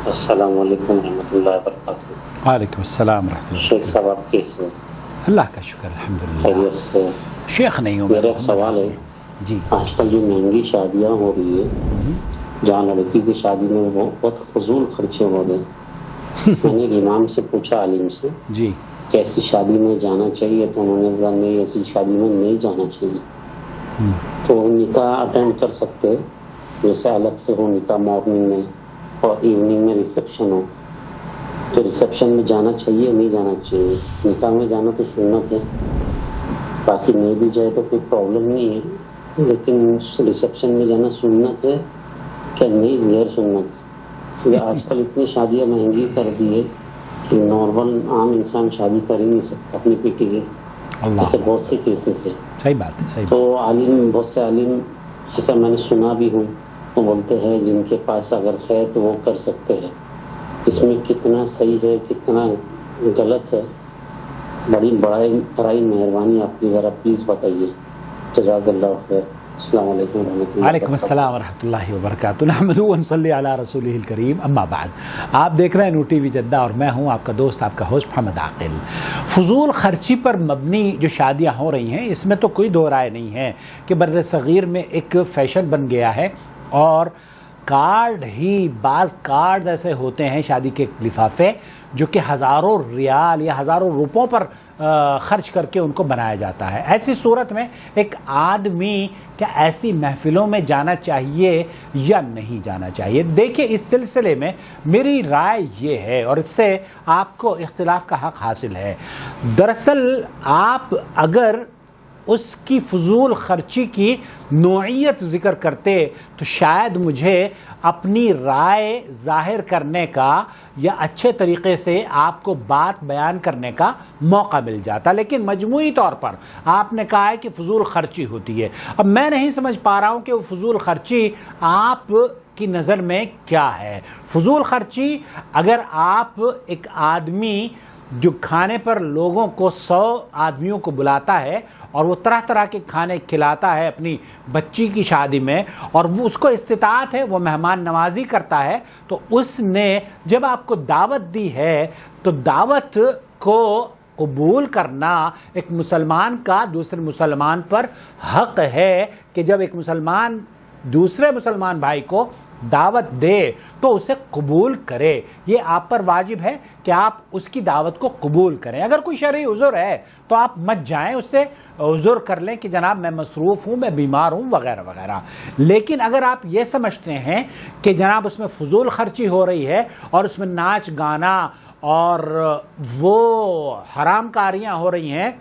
السلام علیکم ورحمۃ اللہ وبرکاتہ۔ وعلیکم السلام ورحمۃ اللہ۔ شیخ صاحب آپ کیسے ہیں؟ اللہ کا شکر الحمدللہ۔ خیریت سے؟ شیخ نہیں ہوں میرا ایک سوال ہے، جی۔ آج کل جو مہنگی شادیاں ہو رہی ہیں، جہاں لڑکی کی شادی میں وہ بہت فضول خرچے ہو رہے ہیں، میں نے ایک امام سے پوچھا، عالم سے، جی کہ ایسی شادی میں جانا چاہیے؟ تو انہوں نے کہا نہیں، ایسی شادی میں نہیں جانا چاہیے۔ تو نکاح اٹینڈ کر سکتے، جیسے الگ سے ہو نکاح مارننگ میں اور ایوننگ میں ریسیپشن ہو، تو ریسیپشن میں جانا چاہیے نہیں جانا چاہیے؟ نکاح میں جانا تو سنت ہے، باقی نہیں بھی جائے تو کوئی پرابلم نہیں ہے، لیکن ریسیپشن میں جانا سنت ہے کہ نہیں غیر سنت ہے؟ کیونکہ آج کل اتنی شادیاں مہنگی کر دی ہے کہ نارمل عام انسان شادی کر ہی نہیں سکتا اپنی بیٹی کی، ایسے بہت سے کیسز ہیں۔ صحیح بات ہے، صحیح تو عالم، بہت سے عالم ایسا میں نے سنا بھی ہوں، وہ بولتے ہیں جن کے پاس اگر ہے تو وہ کر سکتے ہیں۔ اس میں کتنا صحیح ہے کتنا غلط ہے، بڑائی مہربانی آپ کی ذرا پلیز بتائیے، جزاک اللہ خیر۔ السلام علیکم ورحمۃ اللہ۔ وعلیکم السلام ورحمۃ اللہ وبرکاتہ۔ نحمدہ ونصلی علی رسولہ الکریم، اما بعد۔ آپ دیکھ رہے ہیں نور ٹی وی جدہ اور میں ہوں آپ کا دوست، آپ کا ہوسٹ محمد عاقل۔ فضول خرچی پر مبنی جو شادیاں ہو رہی ہیں، اس میں تو کوئی دو رائے نہیں ہے کہ بر صغیر میں ایک فیشن بن گیا ہے، اور کارڈ ہی، بعض کارڈ ایسے ہوتے ہیں شادی کے لفافے جو کہ ہزاروں ریال یا ہزاروں روپوں پر خرچ کر کے ان کو بنایا جاتا ہے۔ ایسی صورت میں ایک آدمی کیا ایسی محفلوں میں جانا چاہیے یا نہیں جانا چاہیے؟ دیکھیں، اس سلسلے میں میری رائے یہ ہے، اور اس سے آپ کو اختلاف کا حق حاصل ہے۔ دراصل آپ اگر اس کی فضول خرچی کی نوعیت ذکر کرتے تو شاید مجھے اپنی رائے ظاہر کرنے کا یا اچھے طریقے سے آپ کو بات بیان کرنے کا موقع مل جاتا، لیکن مجموعی طور پر آپ نے کہا ہے کہ فضول خرچی ہوتی ہے۔ اب میں نہیں سمجھ پا رہا ہوں کہ وہ فضول خرچی آپ کی نظر میں کیا ہے۔ فضول خرچی اگر آپ ایک آدمی جو کھانے پر لوگوں کو 100 آدمیوں کو بلاتا ہے اور وہ طرح طرح کے کھانے کھلاتا ہے اپنی بچی کی شادی میں، اور وہ اس کو استطاعت ہے، وہ مہمان نوازی کرتا ہے، تو اس نے جب آپ کو دعوت دی ہے تو دعوت کو قبول کرنا ایک مسلمان کا دوسرے مسلمان پر حق ہے کہ جب ایک مسلمان دوسرے مسلمان بھائی کو دعوت دے تو اسے قبول کرے۔ یہ آپ پر واجب ہے کہ آپ اس کی دعوت کو قبول کریں۔ اگر کوئی شرعی عذر ہے تو آپ مت جائیں، اس سے عذر کر لیں کہ جناب میں مصروف ہوں، میں بیمار ہوں، وغیرہ وغیرہ۔ لیکن اگر آپ یہ سمجھتے ہیں کہ جناب اس میں فضول خرچی ہو رہی ہے اور اس میں ناچ گانا اور وہ حرام کاریاں ہو رہی ہیں،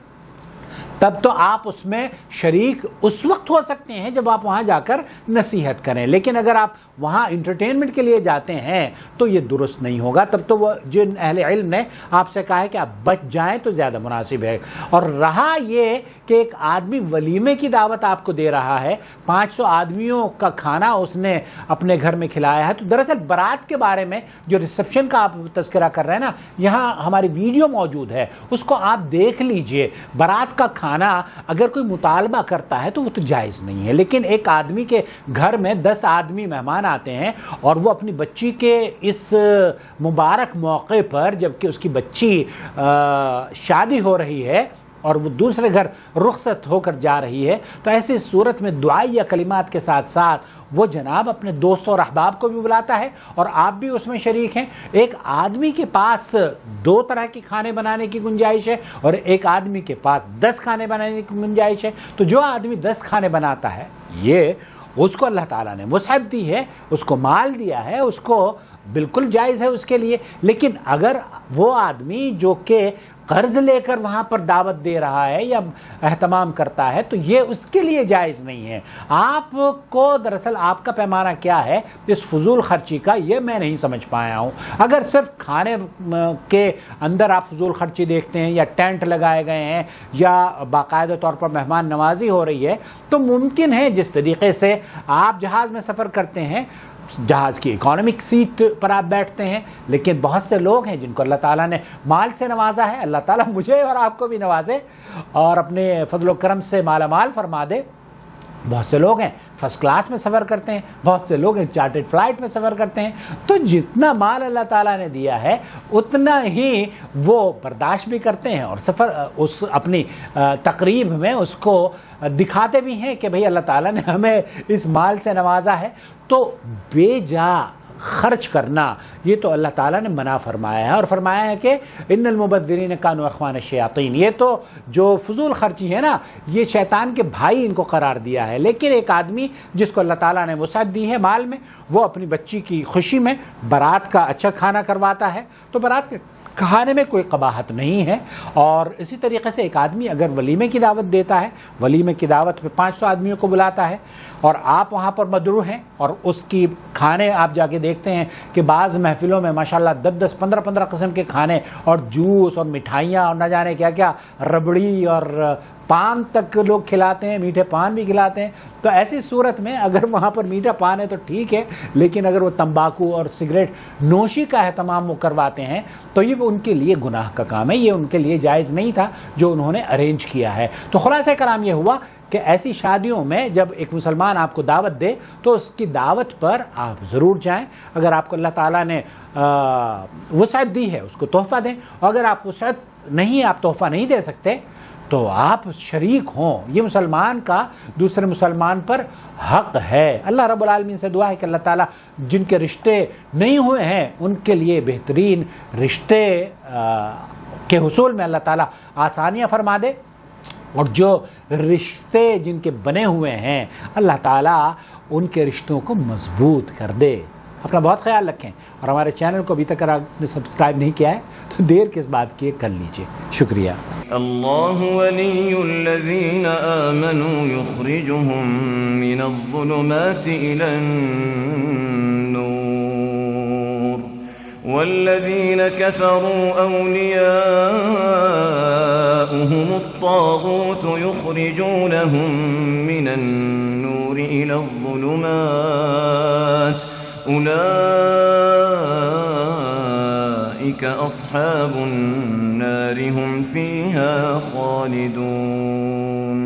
تب تو آپ اس میں شریک اس وقت ہو سکتے ہیں جب آپ وہاں جا کر نصیحت کریں، لیکن اگر آپ وہاں انٹرٹینمنٹ کے لیے جاتے ہیں تو یہ درست نہیں ہوگا۔ تب تو وہ جن اہل علم نے آپ سے کہا ہے کہ آپ بچ جائیں تو زیادہ مناسب ہے۔ اور رہا یہ کہ ایک آدمی ولیمے کی دعوت آپ کو دے رہا ہے، 500 آدمیوں کا کھانا اس نے اپنے گھر میں کھلایا ہے، تو دراصل برات کے بارے میں جو ریسیپشن کا آپ تذکرہ کر رہے ہیں نا، یہاں ہماری ویڈیو موجود ہے، اس کو آپ دیکھ لیجئے۔ برات کا کھانا اگر کوئی مطالبہ کرتا ہے تو وہ تو جائز نہیں ہے، لیکن ایک آدمی کے گھر میں 10 آدمی مہمان آتے ہیں اور وہ اپنی بچی کے اس مبارک موقع پر، جبکہ اس کی بچی شادی ہو رہی ہے اور وہ دوسرے گھر رخصت ہو کر جا رہی ہے، تو ایسی صورت میں دعائی یا کلمات کے ساتھ ساتھ وہ جناب اپنے دوستوں اور احباب کو بھی بلاتا ہے اور آپ بھی اس میں شریک ہیں۔ ایک آدمی کے پاس 2 طرح کے کھانے بنانے کی گنجائش ہے اور ایک آدمی کے پاس 10 کھانے بنانے کی گنجائش ہے، تو جو آدمی 10 کھانے بناتا ہے، یہ اس کو اللہ تعالیٰ نے وسعت دی ہے، اس کو مال دیا ہے، اس کو بالکل جائز ہے اس کے لیے۔ لیکن اگر وہ آدمی جو کہ قرض لے کر وہاں پر دعوت دے رہا ہے یا اہتمام کرتا ہے تو یہ اس کے لیے جائز نہیں ہے۔ آپ کو دراصل آپ کا پیمانہ کیا ہے اس فضول خرچی کا، یہ میں نہیں سمجھ پایا ہوں۔ اگر صرف کھانے کے اندر آپ فضول خرچی دیکھتے ہیں یا ٹینٹ لگائے گئے ہیں یا باقاعدہ طور پر مہمان نوازی ہو رہی ہے، تو ممکن ہے جس طریقے سے آپ جہاز میں سفر کرتے ہیں، جہاز کی اکانومک سیٹ پر آپ بیٹھتے ہیں، لیکن بہت سے لوگ ہیں جن کو اللہ تعالیٰ نے مال سے نوازا ہے۔ اللہ تعالیٰ مجھے اور آپ کو بھی نوازے اور اپنے فضل و کرم سے مالا مال فرما دے۔ بہت سے لوگ ہیں فرسٹ کلاس میں سفر کرتے ہیں، بہت سے لوگ ہیں چارٹرڈ فلائٹ میں سفر کرتے ہیں. تو جتنا مال اللہ تعالیٰ نے دیا ہے اتنا ہی وہ برداشت بھی کرتے ہیں اور سفر اس اپنی تقریب میں اس کو دکھاتے بھی ہیں کہ بھئی اللہ تعالیٰ نے ہمیں اس مال سے نوازا ہے. تو بے جا خرچ کرنا یہ تو اللہ تعالیٰ نے منع فرمایا ہے، اور فرمایا ہے کہ ان المبذرین کانوا اخوان الشیاطین. یہ تو جو فضول خرچی ہے نا یہ شیطان کے بھائی ان کو قرار دیا ہے. لیکن ایک آدمی جس کو اللہ تعالیٰ نے وسعت دی ہے مال میں، وہ اپنی بچی کی خوشی میں بارات کا اچھا کھانا کرواتا ہے، تو بارات کے کھانے میں کوئی قباحت نہیں ہے. اور اسی طریقے سے ایک آدمی اگر ولیمے کی دعوت دیتا ہے، ولیمے کی دعوت پہ 500 آدمیوں کو بلاتا ہے اور آپ وہاں پر مدعو ہیں، اور اس کی کھانے آپ جا کے دیکھتے ہیں کہ بعض محفلوں میں ماشاءاللہ 10 15 قسم کے کھانے اور جوس اور مٹھائیاں اور نہ جانے کیا کیا، ربڑی اور پان تک لوگ کھلاتے ہیں، میٹھے پان بھی کھلاتے ہیں. تو ایسی صورت میں اگر وہاں پر میٹھا پان ہے تو ٹھیک ہے، لیکن اگر وہ تمباکو اور سگریٹ نوشی کا اہتمام وہ کرواتے ہیں تو یہ ان کے لیے گناہ کا کام ہے، یہ ان کے لیے جائز نہیں تھا جو انہوں نے ارینج کیا ہے. تو خلاصہ کلام یہ ہوا کہ ایسی شادیوں میں جب ایک مسلمان آپ کو دعوت دے تو اس کی دعوت پر آپ ضرور جائیں. اگر آپ کو اللہ تعالیٰ نے وسعت دی ہے اس کو تحفہ دیں، اور اگر آپ وسعت نہیں، آپ تحفہ نہیں دے سکتے تو آپ شریک ہوں. یہ مسلمان کا دوسرے مسلمان پر حق ہے. اللہ رب العالمین سے دعا ہے کہ اللہ تعالیٰ جن کے رشتے نہیں ہوئے ہیں ان کے لیے بہترین رشتے کے حصول میں اللہ تعالیٰ آسانیاں فرما دے، اور جو رشتے جن کے بنے ہوئے ہیں اللہ تعالیٰ ان کے رشتوں کو مضبوط کر دے. اپنا بہت خیال رکھیں، اور ہمارے چینل کو ابھی تک اگر آپ نے سبسکرائب نہیں کیا ہے تو دیر کس بات کی کر لیجئے. شکریہ. اللہ ولی الذین آمنوا یخرجهم من الظلمات الى النور والذین کفروا اولیاؤهم الطاغوت یخرجونهم من النور الى الظلمات أولئك أصحاب النار هم فيها خالدون.